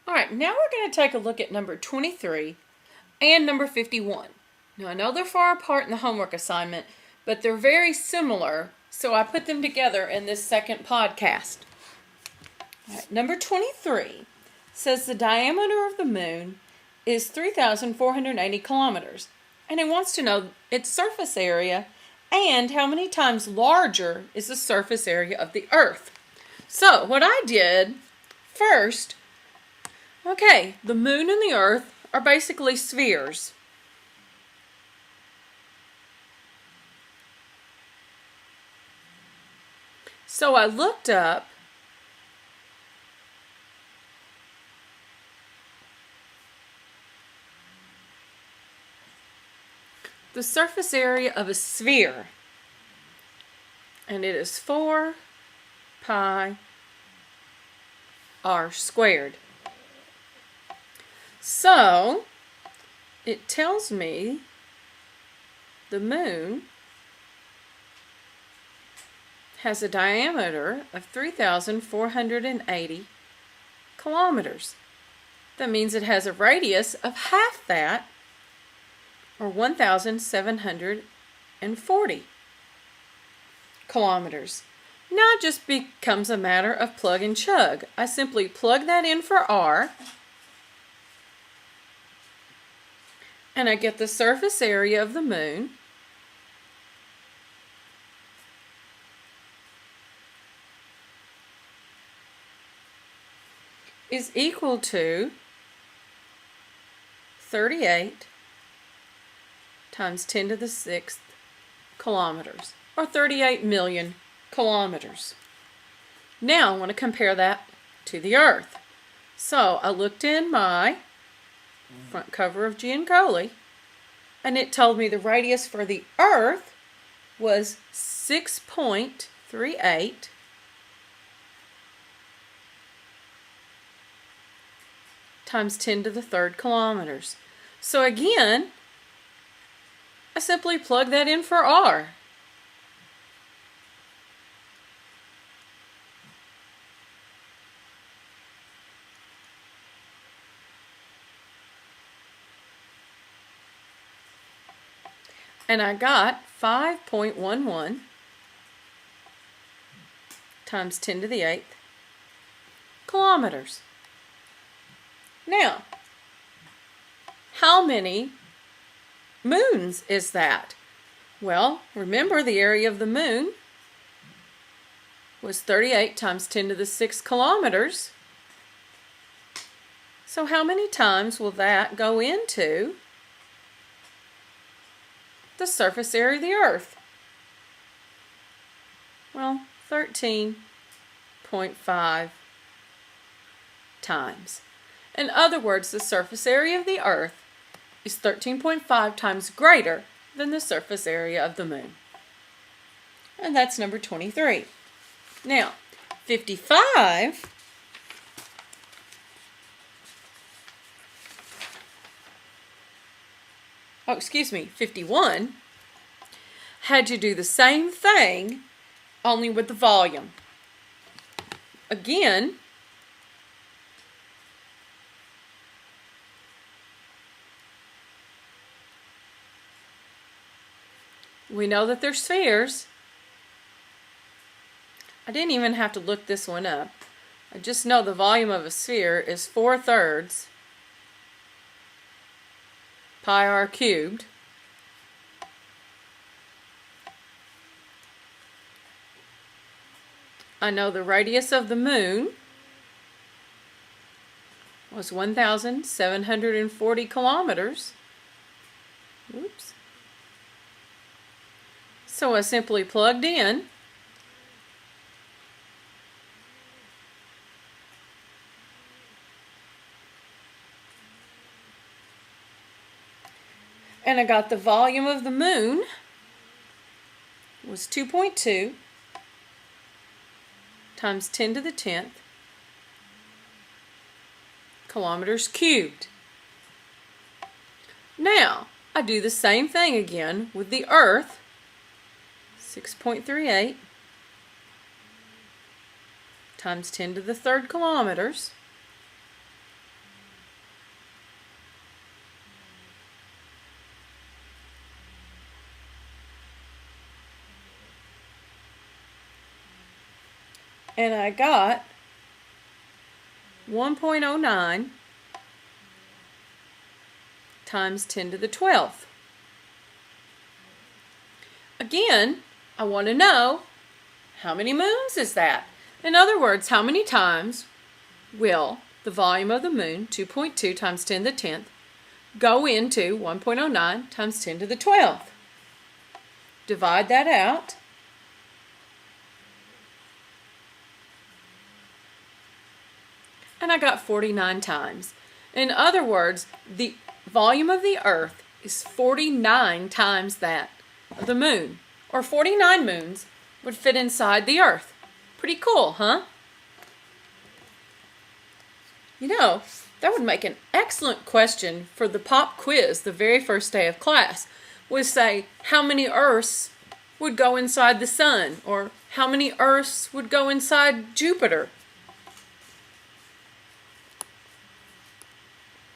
All right, now we're going to take a look at number 23 and number 51. Now, I know they're far apart in the homework assignment, but they're very similar, so I put them together in this second podcast. All right, number 23 says the diameter of the moon is 3,480 kilometers, and it wants to know its surface area and how many times larger is the surface area of the Earth. So, what I did first, okay, the moon and the Earth are basically spheres. So I looked up the surface area of a sphere, and it is 4 pi r squared. So it tells me the moon has a diameter of 3,480 kilometers. That means it has a radius of half that, or 1,740 kilometers. Now it just becomes a matter of plug and chug. I simply plug that in for r, and I get the surface area of the moon is equal to 38 times 10 to the 6th kilometers, or 38 million kilometers. Now I want to compare that to the Earth. So I looked in my front cover of Giancoli, and it told me the radius for the Earth was 6.38 times 10 to the 3rd kilometers. So again, I simply plug that in for r. And I got 5.11 times 10 to the 8th kilometers. Now, how many moons is that? Well, remember the area of the moon was 38 times 10 to the 6th kilometers. So how many times will that go into the surface area of the Earth? Well, 13.5 times. In other words, the surface area of the Earth is 13.5 times greater than the surface area of the moon. And that's number 23. Now, 55 51 had you do the same thing, only with the volume. Again, we know that they're spheres. I didn't even have to look this one up. I just know the volume of a sphere is 4/3 pi r cubed. I know the radius of the moon was 1,740 kilometers. Whoops. So I simply plugged in and I got the volume of the moon was 2.2 times 10 to the 10th kilometers cubed. Now, I do the same thing again with the Earth. 6.38 times 10 to the 3rd kilometers And I got 1.09 times 10 to the 12th. Again, I want to know how many moons is that? In other words, how many times will the volume of the moon, 2.2 times 10 to the 10th, go into 1.09 times 10 to the 12th? Divide that out. And I got 49 times. In other words, the volume of the Earth is 49 times that of the moon. Or 49 moons would fit inside the Earth. Pretty cool, huh? You know, that would make an excellent question for the pop quiz the very first day of class. Would say, how many Earths would go inside the sun? Or how many Earths would go inside Jupiter?